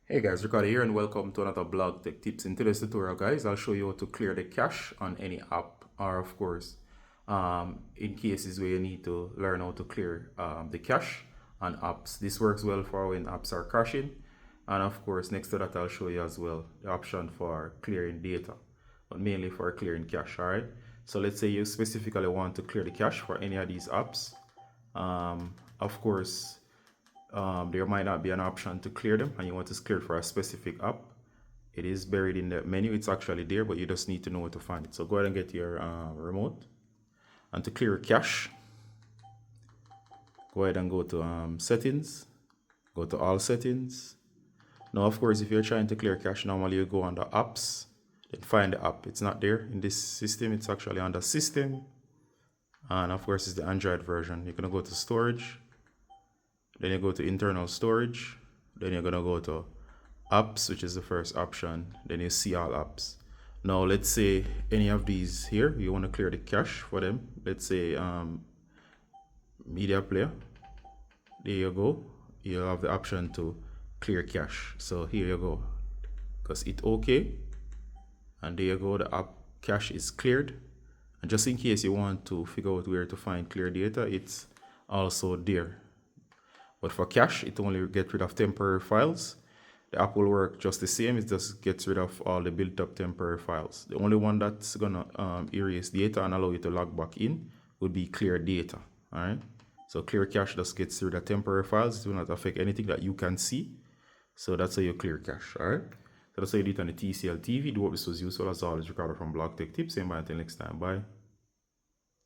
Hey guys, Ricardo here and welcome to another blog tech tips. In today's tutorial guys, I'll show you how to clear the cache on any app or of course in cases where you need to learn how to clear the cache on apps. This works well for when apps are crashing, and of course next to that I'll show you as well the option for clearing data, but mainly for clearing cache. Alright, so let's say you specifically want to clear the cache for any of these apps. Of course there might not be an option to clear them and you want to clear it for a specific app. It is buried in the menu. It's actually there, but you just need to know where to find it. So go ahead and get your remote, and to clear cache, go ahead and go to settings, go to all settings. Now of course if you're trying to clear cache, normally you go under apps, then find the app. It's not there in this system, it's actually under system, and of course it's the Android version. You're gonna go to storage, then you go to internal storage, then you're gonna go to apps, which is the first option, then you see all apps. Now let's say any of these here, you want to clear the cache for them. Let's say media player, there you go, you have the option to clear cache. So here you go, because it okay, and there you go, the app cache is cleared. And just in case you want to figure out where to find clear data, it's also there. But for cache, it only gets rid of temporary files. The app will work just the same. It just gets rid of all the built up temporary files. The only one that's gonna erase data and allow you to log back in would be clear data. All right. So clear cache just gets rid of temporary files. It will not affect anything that you can see. So that's how you clear cache. All right. So that's how you do it on the TCL TV. Do hope this was useful. As always, Ricardo from Blog Tech Tips. And bye until next time. Bye.